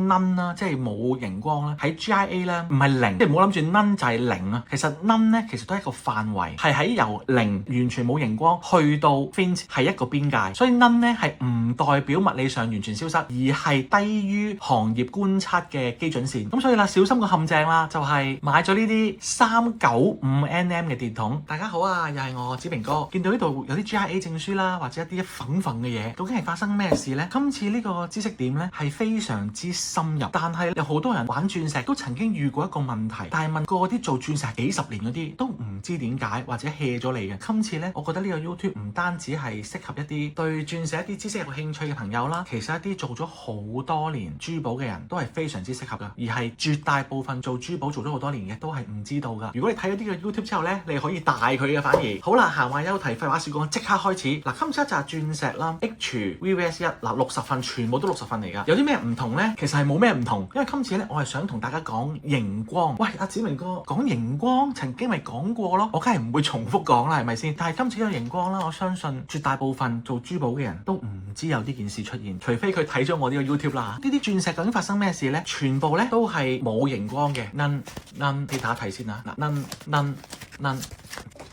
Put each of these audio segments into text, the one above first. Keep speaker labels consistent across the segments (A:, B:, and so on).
A: none 啦，即係冇熒光啦。喺 GIA 咧唔係零，即係唔好諗住 none 就係零啊。其實 none 咧其實都係一個範圍，係喺由零完全冇熒光去到 faint 係一個邊界。所以 none 咧係唔代表物理上完全消失，而係低於行業觀察嘅基準線。咁所以啦，小心個陷阱啦，就係買咗呢啲395nm 嘅電筒。大家好啊，又係我子明哥。見到呢度有啲 GIA 證書啦，或者一啲粉粉嘅嘢，究竟係發生咩事呢？今次呢個知識點呢係非常之深入，但係有好多人玩鑽石都曾經遇過一個問題，但係問過啲做鑽石幾十年嗰啲都唔知點解或者 hea 咗你嘅。今次呢，我覺得呢個 YouTube 唔單止係適合一啲對鑽石一啲知識有興趣嘅朋友啦，其實一啲做咗好多年珠寶嘅人都係非常之適合㗎，而係絕大部分做珠寶做咗好多年嘅都係唔知道㗎。如果你睇咗呢個 YouTube 之後呢，你可以帶佢嘅反而。好啦，閒話休提，廢話少講，即刻開始。嗱，今次一集鑽石啦 HVS1 嗱60分，全部都60分嚟㗎。有啲咩唔同呢？其實係冇咩唔同，因為今次呢，我係想同大家講熒光。喂，阿子明哥講熒光曾經咪講過咯，我梗係唔會重複講啦，係咪先？但係今次呢個熒光啦，我相信絕大部分做珠寶嘅人都唔知有呢件事出現，除非佢睇咗我呢個 YouTube 啦。呢啲鑽石究竟發生咩事呢？全部呢都係冇熒光嘅。none，你打睇先啦。none。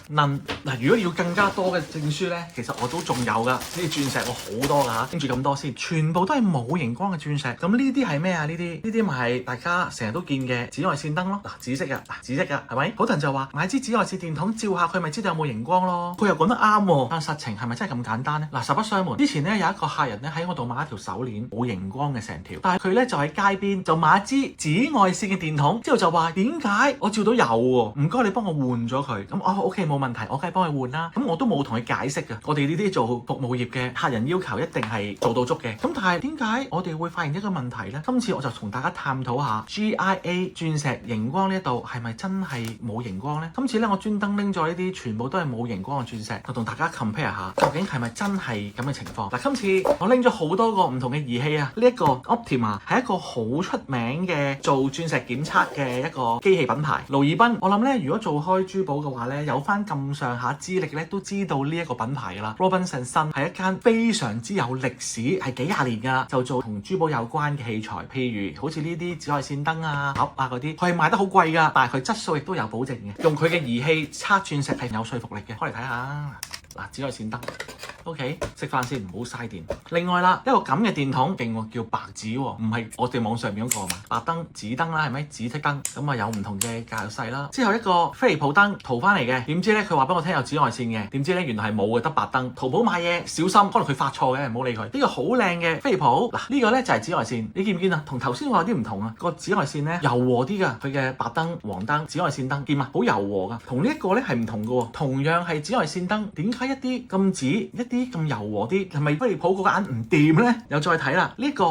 A: 嗱，如果要更加多嘅證書呢，其實我都仲有㗎。呢啲鑽石我好多㗎嚇，跟住咁多先，全部都係冇熒光嘅鑽石。咁呢啲係咩啊？呢啲咪係大家成日都見嘅紫外線燈咯。嗱，紫色㗎，係咪？好多人就話買支紫外線電筒照下佢，咪知道有冇熒光咯。佢又講得啱喎，但實情係咪真係咁簡單呢？嗱，實不相瞞，之前呢有一個客人呢喺我度買一條手鏈，冇熒光嘅成條，但係佢呢就喺街邊就買一支紫外線嘅電筒，之後就話點解我照到有喎？唔該你幫我換咗佢。咁OK 冇問題，我梗係幫佢換啦。咁我都冇同佢解釋嘅。我哋呢啲做服務業嘅客人要求一定係做到足嘅。咁但係點解我哋會發現一個問題呢？今次我就同大家探討下 GIA 鑽石熒光呢一度係咪真係冇熒光呢？今次呢，我專登拎咗呢啲全部都係冇熒光嘅鑽石，就同大家 compare 下，究竟係咪真係咁嘅情況？嗱，今次我拎咗好多個唔同嘅儀器啊。呢一個 Optima 係一個好出名嘅做鑽石檢測嘅一個機器品牌。盧爾賓，我諗呢，如果做開珠寶嘅話呢，有翻咁上下資歷咧，都知道呢一個品牌㗎啦。Robinson Sun 係一間非常之有歷史，係幾廿年㗎，就做同珠寶有關嘅器材，譬如好似呢啲紫外線燈啊、盒啊嗰啲，佢係賣得好貴㗎，但係佢質素亦都有保證嘅。用佢嘅儀器測鑽石係有說服力嘅，開嚟睇下。嗱，紫外線燈。OK， 食飯先，唔好嘥電。另外啦，一個咁嘅電筒勁喎，叫白紫喎，唔係我哋網上面嗰個嘛。白燈、紫燈啦，係咪？紫色燈咁啊，有唔同嘅較細啦。之後一個飛利浦燈淘翻嚟嘅，點知咧佢話俾我聽有紫外線嘅，點知咧原來係冇嘅，得白燈。淘寶買嘢小心，可能佢發錯嘅，唔好理佢。呢個好靚嘅飛利浦，嗱呢個咧就係紫外線，你見唔見啊？同頭先話有啲唔同啊，個紫外線咧柔和啲㗎，佢嘅白燈、黃燈、紫外線燈見嘛，好柔和㗎。同呢一個咧係唔同㗎喎，同樣係紫外線燈，點解一啲咁紫，一啲咁柔和啲？係咪飛利浦嗰個眼唔掂咧？又再睇啦，呢個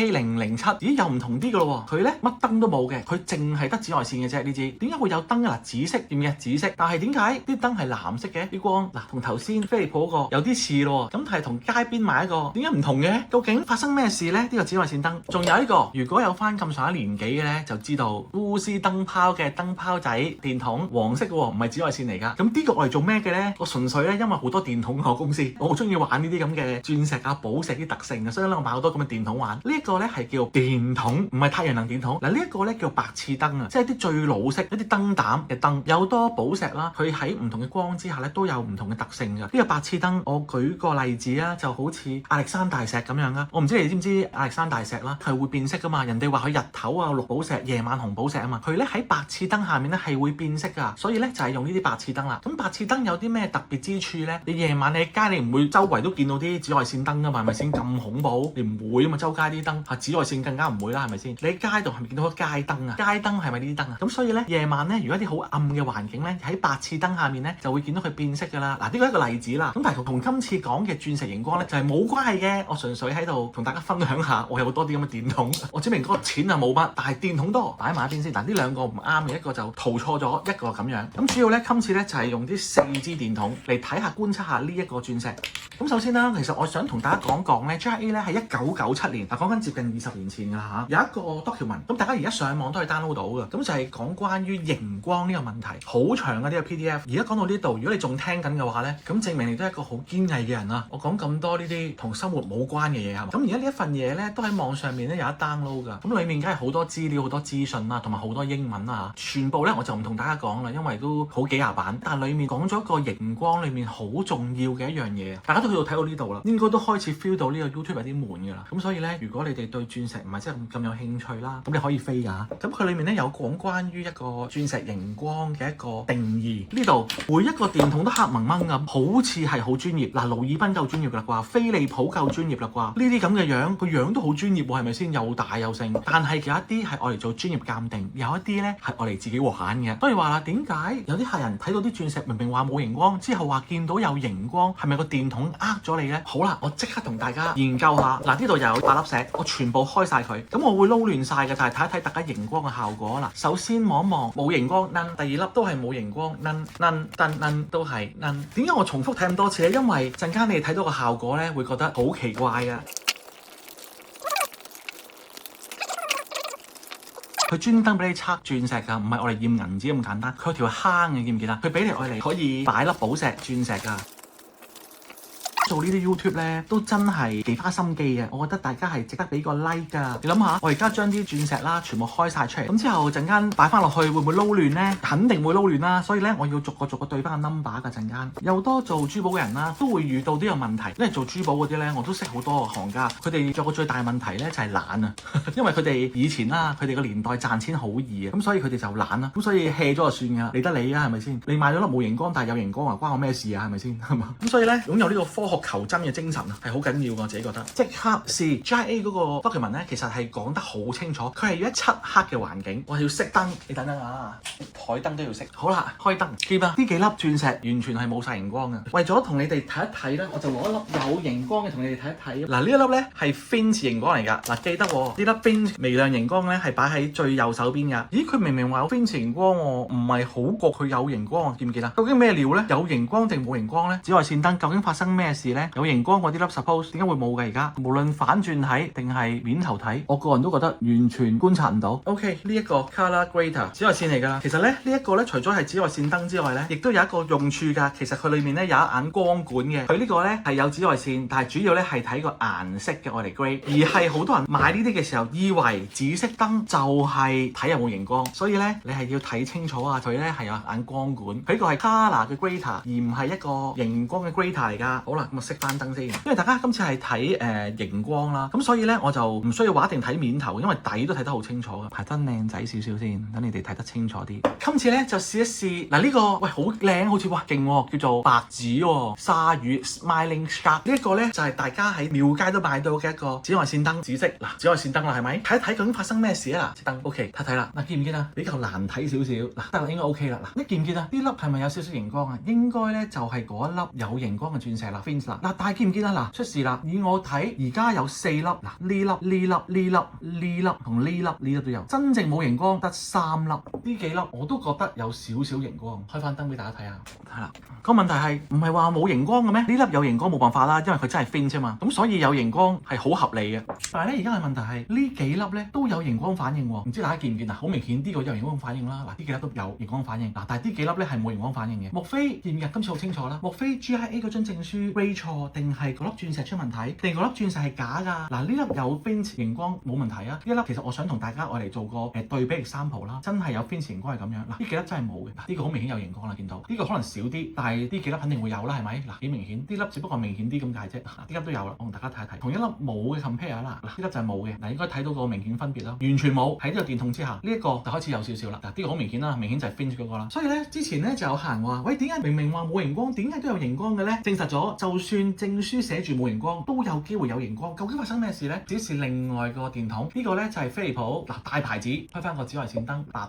A: TNK007，咦又唔同啲㗎咯喎，佢咧乜燈都冇嘅，佢淨係得紫外線嘅啫。呢支點解會有燈啊？紫色點嘅紫色，但係點解啲燈係藍色嘅啲光？嗱，同頭先飛利浦嗰個有啲似咯，咁係同街邊買一個點解唔同嘅？究竟發生咩事咧？呢個紫外線燈，仲有一個，如果有翻咁上下年紀嘅咧，就知道鎢絲燈泡嘅燈泡仔電筒，黃色嘅喎，唔係紫外線嚟㗎。咁呢個我嚟做咩嘅咧？我純粹咧因為好多電筒我公司，我好中意玩呢啲咁嘅鑽石啊、寶石啲特性啊，所以咧我買好多咁嘅電筒玩。呢一個咧係叫電筒，唔係太陽能電筒。嗱，呢一個咧叫白熾燈啊，即係啲最老式一啲燈膽嘅燈，有好多寶石啦，佢喺唔同嘅光之下咧都有唔同嘅特性㗎。呢個白熾燈，我舉個例子啊，就好似亞歷山大石咁樣啊。我唔知你知唔知亞歷山大石啦，係會變色㗎嘛？人哋話佢日頭啊綠寶石，夜晚紅寶石啊嘛。佢咧喺白熾燈下面咧係會變色㗎，所以咧就係用呢啲白熾燈啦。咁白熾燈有啲咩特別之處咧？你夜晚你喺街你唔會周圍都見到啲紫外線燈㗎嘛？係咪先咁恐怖？你唔會啊嘛，周街啲燈紫外線更加唔會啦，係咪先？你喺街度係咪見到個街燈啊？街燈係咪呢啲燈啊？咁所以咧夜晚咧，如果一啲好暗嘅環境咧，喺白熾燈下面咧就會見到佢變色㗎啦。嗱，呢個係一個例子啦。咁但係同今次講嘅鑽石熒光咧就係冇關係嘅。我純粹喺度同大家分享下，我有好多啲咁嘅電筒。我指明嗰個錢啊冇乜，但係電筒多，擺埋一邊先。嗱，呢兩個唔啱嘅，一個就淘錯咗，一個咁樣。咁主要咧今次咧就係用啲4支電筒嚟睇下觀察下呢一個鑽石咁首先啦，其實我想同大家講咧，GIA 咧係1997年，講緊接近20年前㗎嚇，有一個 document，咁大家而家上網都可以 download 到嘅，咁就係講關於熒光呢個問題，好長嘅呢個 PDF。而家講到呢度，如果你仲聽緊嘅話咧，咁證明你都係一個好堅毅嘅人啦。我講咁多呢啲同生活冇關嘅嘢係嘛？咁而家呢一份嘢咧都喺網上面咧有得 download 㗎，咁裡面梗係好多資料、好多資訊啦，同埋好多英文啦，全部咧我就唔同大家講啦，因為都好幾廿版，但係裡面講咗個熒光裡面好重要嘅一樣嘢，大家都去到睇到呢度啦。應該都開始 feel 到呢個 YouTube 有啲悶㗎啦，咁所以咧，如果你哋對鑽石唔係真係咁有興趣啦，咁你可以飛㗎。咁佢裡面咧有講關於一個鑽石熒光嘅一個定義。呢度每一個電筒都黑掹掹咁，好似係好專業。嗱，勞爾賓夠專業啦啩，飛利浦夠專業啦啩，呢啲咁嘅樣，個樣都好專業喎，係咪先？又大又盛。但係有一啲係我嚟做專業鑑定，有一啲咧係我嚟自己玩嘅。所以話啦，點解有啲客人睇到啲鑽石明明話冇熒光，之後話見到有熒光，係咪個電筒呃咗你咧？好啦，我即刻同大家研究下。嗱，呢度有8粒石，我全部開晒佢，咁我會撈亂晒嘅，就係睇一睇大家熒光嘅效果啦。首先望一望冇熒光，第二粒都係冇熒光，都係點解我重複睇咁多次咧？因為陣間你哋睇到個效果咧，會覺得好奇怪嘅。佢專登俾你測鑽石㗎，唔係我哋驗銀紙咁簡單。佢有條坑嘅，見唔見啊？佢俾你我嚟可以擺粒寶石鑽石㗎。做呢啲 YouTube 咧都真係幾花心機嘅，我覺得大家係值得俾個 like 㗎。你諗下，我而家將啲鑽石啦全部開晒出嚟，咁之後陣間擺翻落去會唔會撈亂咧？肯定會撈亂啦，所以咧我要逐個對翻個 number 㗎。陣間又多做珠寶嘅人啦，都會遇到呢個問題。因為做珠寶嗰啲咧，我都識好多行家，佢哋做個最大問題咧就係懶啊，因為佢哋以前啦，佢哋個年代賺錢好易啊，咁所以佢哋就懶啦，咁所以 hea 咗就算㗎啦，理得你啊，係咪先？你買咗粒冇熒光，但係有熒光啊，關我咩事啊？係咪先？係嘛？咁所以咧擁有呢個科學求真嘅精神啊，係好緊要㗎，我自己覺得。即刻試 GIA 嗰個 document 咧，其實係講得好清楚，佢係要喺漆黑嘅環境，我係要熄燈。你等等啊，台燈都要熄。好啦，開燈。見啊，呢幾粒鑽石完全係冇晒熒光嘅。為咗同你哋睇一睇咧，我就攞一粒有熒光嘅同你哋睇一睇。嗱，呢一粒咧係 Finch 熒光嚟㗎。嗱，記得呢粒 Finch 微亮熒光咧係擺喺最右手邊㗎。咦，佢明明話有 Finch 熒光喎，唔係好過佢有熒光，記唔記得？究竟咩料咧？有熒光定冇熒光咧？紫外線燈究竟發生咩事咧？有熒光嗰啲粒 suppose 點解會冇嘅？而家無論反轉睇定係面頭睇，我個人都覺得完全觀察唔到。OK， 呢一個 color grader 紫外線嚟㗎。其實咧呢一個咧除咗係紫外線燈之外咧，亦都有一個用處㗎。其實佢裏面咧有一眼光管嘅。佢呢個咧係有紫外線，但係主要咧係睇個顏色嘅我嚟 grade。而係好多人買呢啲嘅時候，以為紫色燈就係睇有冇熒光，所以咧你係要睇清楚啊！佢咧係有眼光管，佢呢個係 color 嘅 grader，而唔係一個熒光嘅 grader 嚟㗎。好啦，咁啊熄翻燈先，因為大家今次係睇熒光啦，咁所以咧我就唔需要話一定睇面頭，因為底都睇得好清楚嘅，排得靚仔少少先，等你哋睇得清楚啲。今次咧就試一試嗱呢個，喂好靚，好似哇勁喎，叫做白紫喎，鯊魚 Smiling Shark 呢一個咧就係大家喺廟街都買到嘅一個紫外線燈，紫色嗱紫外線燈啦係咪？睇一睇究竟發生咩事啊嗱，燈 OK 睇睇啦，嗱見唔見啊？比較難睇少少嗱，得啦應該 OK 啦嗱，你見唔見啊？呢粒係咪有少少熒光啊？應該咧就係嗰一粒有熒光嘅鑽石啦 Finch 啦嗱，但係見唔見啊嗱出事啦？以我睇而家有4粒嗱，呢粒呢粒呢粒呢粒同呢粒都有，真正冇熒光得3粒，呢幾粒我都覺得有少少熒光。開翻燈俾大家睇下，係啦。個問題係唔係話冇熒光嘅咩？呢粒有熒光冇辦法啦，因為佢真係 Finch 啫嘛，咁所以有熒光係好合理嘅。但係咧而家嘅問題係呢幾粒咧都有熒光反應喎，唔知大家見唔見啊？好明顯呢個有熒光反應啦，嗱呢幾粒都有熒光反應嗱，但係呢幾粒咧係冇熒光反應嘅。莫非見唔見今次好清楚啦？莫非 GIA 嗰張證書 grade 錯，定係嗰粒鑽石出問題，定嗰粒鑽石係假㗎？嗱呢粒有 Finch 熒光冇問題啊，呢粒其實我想同大家我嚟做個對比 example 啦，真係有 Finch 熒光係咁樣嗱，呢幾粒真係冇嘅，呢個好明顯有熒光啦，見到呢個可能少啲，但係呢幾粒肯定會有啦，係咪？嗱幾明顯，呢粒只不過明顯啲咁解啫，呢粒都有啦，我同大家睇一睇，同一粒冇嘅 compare 啦，嗱呢粒就係冇嘅，嗱應該睇到個明顯分別啦，完全冇喺呢個電筒之下，呢一個就開始有少少啦，嗱呢個好明顯啦，明顯就係 Finch 嗰個啦，所以咧之前咧就有客人話，喂點解明明話冇熒光，點解都有熒光嘅咧？證實咗，就算證書寫住冇熒光，都有機會有熒光，究竟發生咩事咧？只是另外個電筒，呢個咧就係飛利浦嗱大牌子，開翻個紫外線燈，白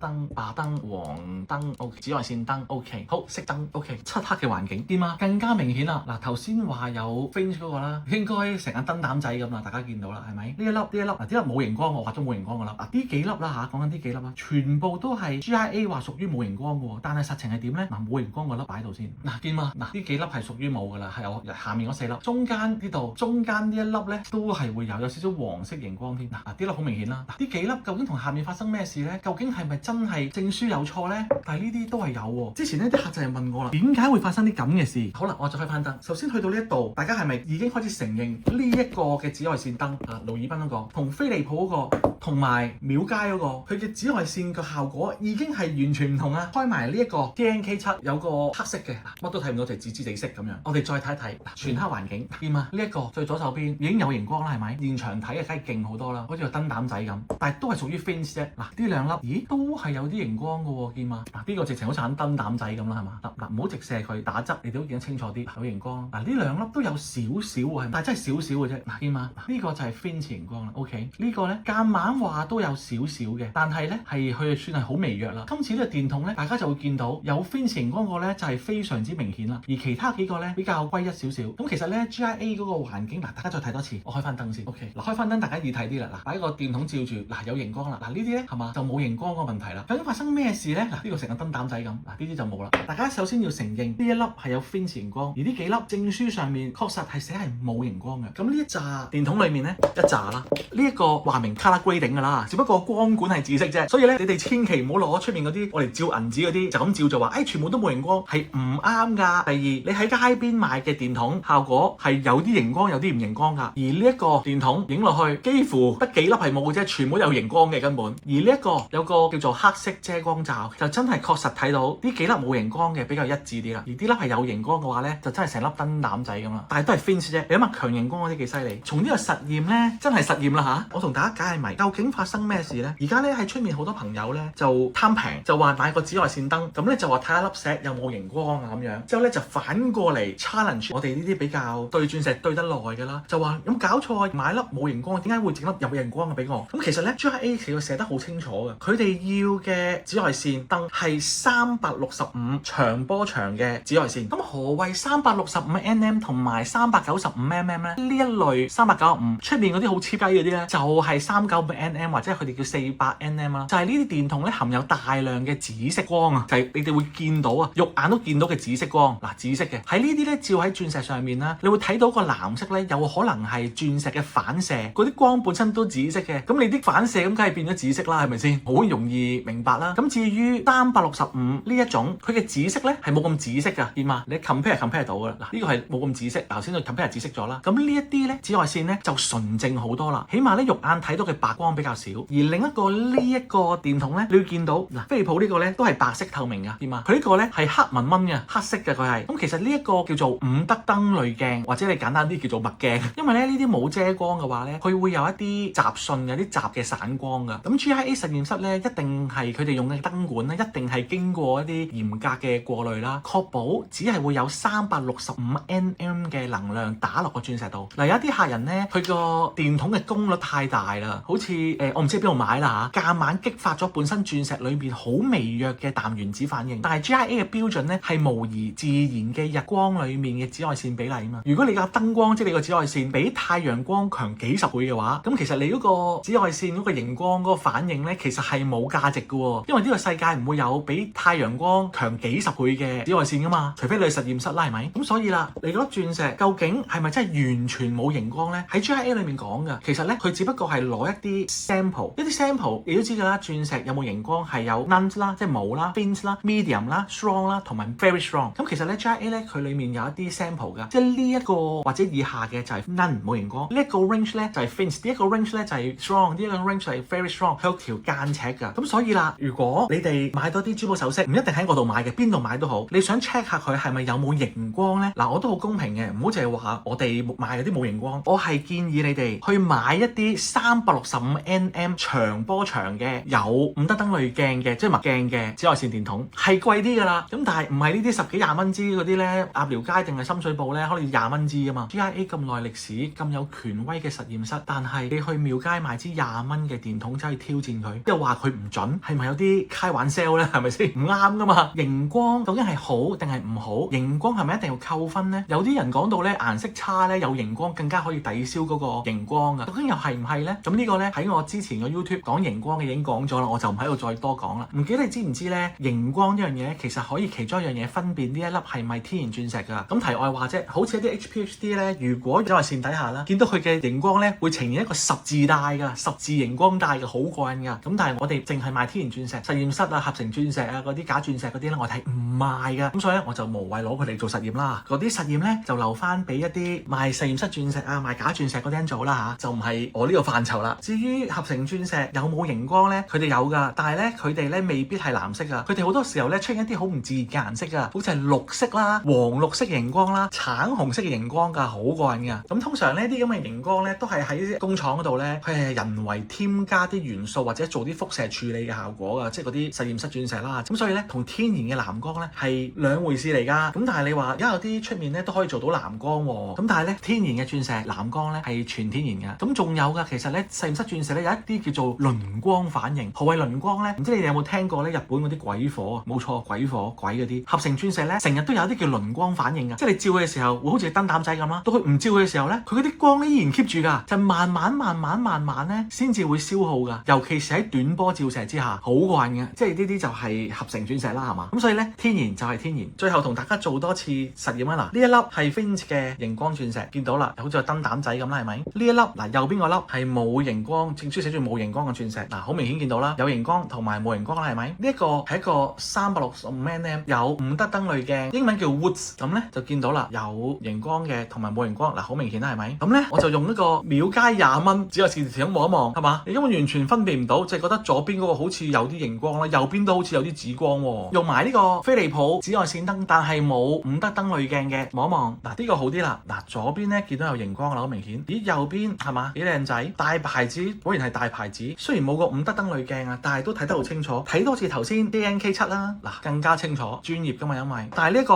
A: 燈、黃燈 ，OK， 紫外線燈 OK， 好熄燈 OK， 漆黑嘅環境點啊？更加明顯啦！嗱頭先話有 Finch 嗰個啦，應該成個燈膽仔咁啦，大家見到啦係咪？呢一粒嗱呢粒冇熒光，我畫咗冇熒光噶啦，嗱呢幾粒啦嚇，講緊呢幾粒啦，全部都係 GIA 話屬於冇熒光嘅喎，但係實情係點咧？嗱冇熒光嗰粒擺喺度先，嗱見嘛？嗱呢幾粒係屬於冇噶啦，係下面嗰4粒，中間呢度，中間呢一粒咧都係會有少少黃色熒光添。嗱，啲粒好明顯啦。嗱，呢幾粒究竟同下面發生咩事咧？究竟係咪真係證書有錯咧？但係呢啲都係有喎。之前呢啲客就係問我啦，點解會發生啲咁嘅事？好啦，我再開翻燈。首先去到呢一度，大家係咪已經開始承認呢一個嘅紫外線燈啊？盧爾賓嗰個同飛利浦嗰個同埋廟街嗰個，佢嘅紫外線嘅效果已經係完全唔同啊！開埋呢一個 DNK7 有個黑色嘅，乜都睇唔到，就係紫紫地色咁樣。我哋再睇一睇全黑環境點啊？呢一個最左手邊已經有熒光啦，係咪？現場睇嘅梗係勁好多啦，好似個燈膽仔咁，但係都係屬於 finish 啫。嗱，呢兩粒，咦，都係有啲熒光嘅喎，見嘛？嗱，呢個直情好似盞燈膽仔咁啦，係嘛？嗱，唔好直射佢，打側你都見得清楚啲，有熒光。嗱，呢兩粒都有少少喎，但係真係少少嘅啫。嗱，見嘛？呢個就係 finish 熒光啦。OK，呢個咧夾硬話都有少少嘅，但係咧係佢算係好微弱啦。今次呢個電筒咧，大家就會見到有 finish 熒光個咧就係非常之明顯啦，而其他幾個咧比較歸一少少。咁其實咧 GIA 嗰個環境，嗱，大家再睇多次，我開翻燈先。OK，嗱，開翻燈大家易睇啲啦。嗱，擺個電筒照住，嗱，有熒光啦。嗱，呢啲咧係嘛就冇熒光嗰個問題啦。究竟發生咩事咧？嗱，呢個成個燈膽仔咁，嗱，呢啲就冇啦。大家首先要承認呢一粒係有 finish 熒光，而呢幾粒證書上面確實係寫係冇熒光嘅。咁呢一紮電筒裡面咧一紮啦，呢一個話明 color grading 㗎啦，只不過光管係紫色啫。所以咧你哋千祈唔好攞出面嗰啲我哋照銀紙嗰啲就咁照就話，全部都冇熒光係唔啱㗎。第二，你喺街邊買嘅電筒效果係有啲熒光，有啲唔熒光㗎。而呢一個電筒影落去幾乎得幾粒係冇嘅啫，全部都有熒光嘅根本。而呢一個有個叫做黑色遮光罩，就真係確實睇到呢幾粒冇熒光嘅比較一致啲啦。而啲粒係有熒光嘅話咧，就真係成粒燈膽仔咁啦。但係都係 finish 啫。你諗下強熒光嗰啲幾犀利。從呢個實驗咧，真係實驗啦嚇。我同大家解下謎，究竟發生咩事咧？而家咧喺出面好多朋友咧就貪平，就話買個紫外線燈，咁咧就話睇下粒石有冇熒光啊咁樣。之後咧就反過嚟 challenge 我哋呢啲比較對鑽石對得耐嘅啦，就話有冇搞錯啊？買粒冇熒光，點解會整粒有熒光嘅俾我？咁其實咧 GIA 其實寫得好清楚嘅，佢哋要嘅紫外線燈係365長波長嘅紫外線。咁何謂365nm 同埋395mm 咧？呢一類395出面嗰啲好黐雞嗰啲咧，就係395nm或者佢哋叫400nm啦。就係呢啲電筒咧含有大量嘅紫色光啊，就係你哋會見到啊，肉眼都見到嘅紫色光。嗱，紫色嘅喺呢啲咧照喺鑽石上面啦，你會睇到個藍色咧有可能係鑽石嘅反射，嗰啲光本身都紫色嘅，咁你啲反射咁梗係變咗紫色啦，係咪先？好容易明白啦。咁至於365呢一種，佢嘅紫色咧係冇咁紫色㗎，見嘛？你 compare 到㗎啦。嗱，呢個係冇咁紫色，頭先就 compare 紫色咗啦。咁呢一啲咧紫外線咧就純淨好多啦，起碼咧肉眼睇到嘅白光比較少。而另一個呢一個電筒咧，你會見到嗱，飛利浦呢個咧都係白色透明㗎，見嘛？佢呢個咧係黑紋紋嘅，黑色嘅佢係。咁其實呢一個叫做伍德燈濾鏡，或者你簡單啲叫做墨鏡，因為咧呢啲冇遮光嘅話咧，佢會有一啲雜訊，有啲雜嘅散光㗎。咁 GIA 實驗室咧一定係佢哋用嘅燈管咧，一定係經過一啲嚴格嘅過濾啦，確保只係會有365nm嘅能量打落個鑽石度。嗱，有一啲客人咧，佢個電筒嘅功率太大啦，好似我唔知喺邊度買啦嚇，夾硬激發咗本身鑽石裏面好微弱嘅氮原子反應。但係 GIA 嘅標準咧係模擬自然嘅日光裡面嘅紫外線比例啊嘛。如果你個燈光即係你個紫外線比太陽光強幾十倍嘅話，咁其實你嗰個紫外線嗰個熒光嗰個反應咧，其實係冇價值嘅喎。因為呢個世界唔會有比太陽光強幾十倍嘅紫外線噶嘛，除非你去實驗室啦，係咪？咁所以啦，你覺得鑽石究竟係咪真係完全冇熒光咧？喺 GIA 裏面講嘅，其實咧佢只不過係攞一啲 sample，一啲 sample 你都知㗎啦，鑽石有冇熒光係有 none 啦，即係冇啦 ，thin 啦 ，medium 啦 ，strong 啦，同埋 very strong。咁其實咧 GIA 咧佢裡面有一啲 sample 㗎，即係呢一個或者以下嘅就係 none 冇熒光，呢一個 range 咧就係 thin，呢一個 range 咧就係 strong，呢一個 range 就係 very strong，佢有條間尺㗎。咁所以啦，如果你哋買多啲珠寶首飾，唔一定喺我度買嘅，邊度買都好，你想 check 下佢係咪有冇熒光咧？嗱，我都好公平嘅，唔好淨係話我哋買嗰啲冇熒光，我係建議你哋去買一啲365nm 長波長嘅有伍德燈濾鏡嘅，即係墨鏡嘅紫外線電筒，係貴啲㗎啦。咁但係唔係呢啲10幾20蚊支嗰啲咧，鴨寮街定係深水埗咧，可能20蚊支㗎嘛。GIA 咁耐歷史，咁有權威嘅實驗室，但係你去廟街買支20蚊嘅電筒走去挑戰佢，即係話佢唔準，係咪有啲開玩笑咧？係咪先？唔啱㗎嘛。熒光究竟係好定係唔好？熒光係咪一定要扣分咧？有啲人講到咧顏色差咧有熒光更加可以抵消嗰個熒光㗎，究竟又係唔係咧？咁呢個咧喺喺我之前個 YouTube 講熒光嘅已經講咗啦，我就唔喺度再多講啦。唔記得你知唔知咧？熒光呢樣嘢其實可以其中一樣嘢分辨呢一粒係咪天然鑽石㗎。咁題外話啫，好似一啲 HPHD 咧，如果紫外線底下啦，見到佢嘅熒光咧，會呈現一個十字帶㗎，十字熒光帶嘅，好過癮㗎。咁但係我哋淨係賣天然鑽石，實驗室啊、合成鑽石啊嗰啲假鑽石嗰啲咧，我哋係唔賣㗎。咁所以咧，我就無謂攞佢嚟做實驗啦。嗰啲實驗咧就留翻俾一啲賣實驗室鑽石啊、賣假鑽石嗰啲人做啦嚇，就唔係我呢個範疇啦。至於合成鑽石有冇熒光咧，佢哋有㗎，但係咧佢哋咧未必係藍色㗎，佢哋好多時候咧出現一啲好唔自然嘅顏色㗎，好似係綠色啦、黃綠色熒光啦、橙紅色嘅熒光㗎，好過癮㗎。咁通常呢啲咁嘅熒光咧都係喺工廠嗰度咧，佢係人為添加啲元素或者做啲輻射處理嘅效果㗎，即係嗰啲實驗室鑽石啦。咁所以咧同天然嘅藍光咧係兩回事嚟㗎。咁但係你話而家有啲出面咧都可以做到藍光喎，咁但係咧天然嘅鑽石藍光咧係全天然㗎。咁仲有㗎，其實咧實驗室鑽石咧有一啲叫做磷光反應。何謂磷光咧？唔知你哋有冇聽過咧？日本嗰啲鬼火啊，冇錯，鬼火鬼嗰啲合成鑽石咧，成日都有啲叫磷光反應㗎。即係你照佢嘅時候會好似燈膽仔咁啦，到佢唔照佢嘅時候咧，佢嗰啲光咧依然 keep 住㗎，就慢慢咧先至會消耗㗎。尤其是喺短波照射之下，好過癮嘅。即係呢啲就係合成鑽石啦，係嘛？咁所以咧天然就係天然。最後同大家做多次實驗啊！嗱，呢一粒係 Finch 嘅熒光鑽石，見到啦，好似個燈膽仔咁啦，係咪？呢一粒嗱右邊個粒係冇熒光，正書寫住冇熒光嘅鑽石，嗱好明顯見到啦，有熒光同埋冇熒光啦，係咪？呢一個係一個365nm 有5德燈濾鏡，英文叫 Woods， 咁咧就見到啦，有熒光嘅同埋冇熒光，嗱好明顯啦，係咪？咁咧我就用一個秒街20蚊紫外線電筒望一望，係嘛？你根本完全分辨唔到，就係覺得左邊嗰個好似有啲熒光啦，右邊都好似有啲紫光喎。用埋呢個飛利浦紫外線燈，但係冇5德燈濾鏡嘅，望一望，嗱呢個好啲啦。嗱左邊咧見到有熒光啦，好明顯。咦右邊係嘛？幾靚仔，大牌子，果然係大牌子。雖然冇個5德燈濾鏡啊，但係都睇得好清楚，睇多次頭先 DNK7 啦，嗱更加清楚，專業㗎嘛，因為。但係呢個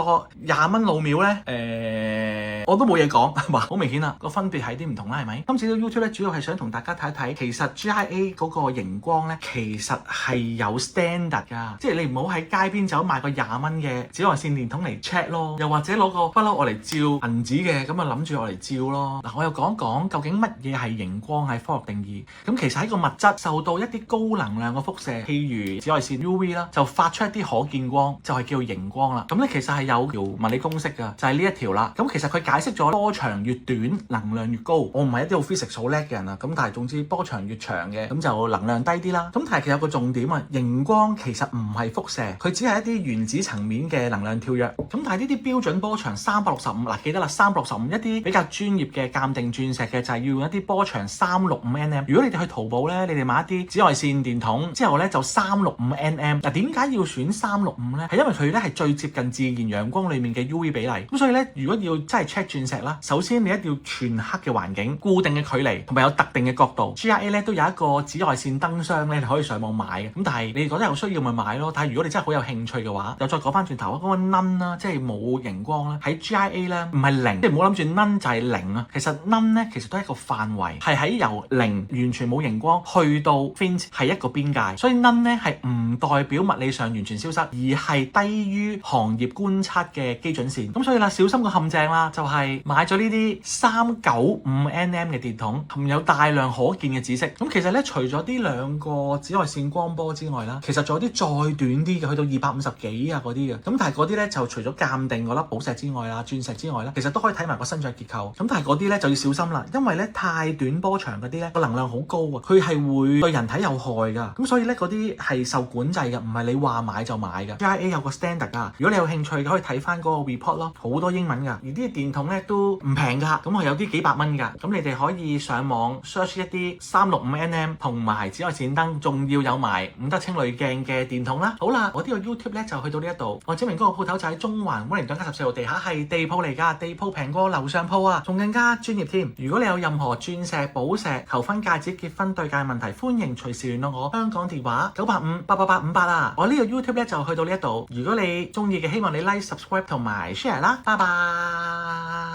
A: 20蚊老秒咧，我都冇嘢講，係嘛？好明顯啦，個分別係啲唔同啦，係咪？今次呢個 YouTube 咧，主要係想同大家睇一睇，其實 GIA 嗰個熒光咧，其實係有 standard 㗎，即係你唔好喺街邊走買個20蚊嘅紫外線電筒嚟 check 咯，又或者攞個不嬲我嚟照銀紙嘅，咁啊諗住我嚟照咯。嗱，我又講講究竟乜嘢係熒光喺科學定義。咁其實喺個物質受到一啲高能量嘅輻射，譬如紫外線 UV 啦，就發出一啲可見光，就係叫熒光啦。咁咧其實係有條物理公式㗎，就係呢一條啦。咁其實佢解釋咗波長越短，能量越高。我唔係一啲好 physics 好叻嘅人啊，咁但係總之波長越長嘅，咁就能量低啲啦。咁但係其實有個重點啊，熒光其實唔係輻射，佢只係一啲原子層面嘅能量跳躍。咁但係呢啲標準波長365，嗱記得啦，365一啲比較專業嘅鑑定鑽石嘅就係要用一啲波長365nm。如果你哋去淘寶咧，你哋買一啲紫外線電筒之後咧就365nm。嗱點解要選365咧？係因為佢咧係最接近自然陽光裡面嘅 UV 比例。咁所以咧，如果要真係 check 鑽石啦，首先你一定要全黑嘅環境、固定嘅距離同埋有特定嘅角度。GIA 咧都有一個紫外線燈箱咧，你可以上網買嘅。咁但係你哋覺得有需要咪買咯。但係如果你真係好有興趣嘅話，又再講翻轉頭嗰個 none 啦，即係冇熒光啦，喺 GIA 咧唔係零，即係唔好諗住 none 就係零啊。其實 none 咧其實都係一個範圍，係喺由零完全冇熒光去到 Finch 係一個邊界。所以 none 咧係唔代表物理上完全消失，而係低於行業觀察嘅基準線。咁所以啦，小心個陷阱啦，就係買咗呢啲395nm嘅電筒，含有大量可見嘅紫色。咁其實咧，除咗呢兩個紫外線光波之外啦，其實仲有啲再短啲嘅，去到250幾啊嗰啲嘅。咁但係嗰啲咧就除咗鑑定嗰粒寶石之外啦、鑽石之外啦，其實都可以睇埋個生長結構。咁但係嗰啲咧就要小心啦，因為咧太短波長嗰啲咧個能量好高啊，佢係會對人體有害㗎。咁所以咧嗰啲係受管制㗎，唔係你話買就買㗎。GIA 有個 standard 㗎，如果你有興趣可以睇翻嗰個 report 咯，好多英文㗎。而啲電筒咧都唔平㗎，咁係有啲幾百蚊㗎。咁你哋可以上網 search 一啲365nm同埋紫外線燈，仲要有埋5德清濾鏡嘅電筒啦。好啦，我呢個 YouTube 咧就去到呢一度。我指明嗰個鋪頭就喺中環威靈頓街14號地下，係地鋪嚟㗎，地鋪平過樓上鋪啊，仲更加專業添。如果你有任何鑽石、寶石、求婚戒指、結婚對戒問題，歡迎隨時聯絡我。香港電話985-888-58啊。我呢個 YouTube 咧就去到呢一度。如果你中意嘅，希望你 like、subscribe 同埋 share 啦。拜拜。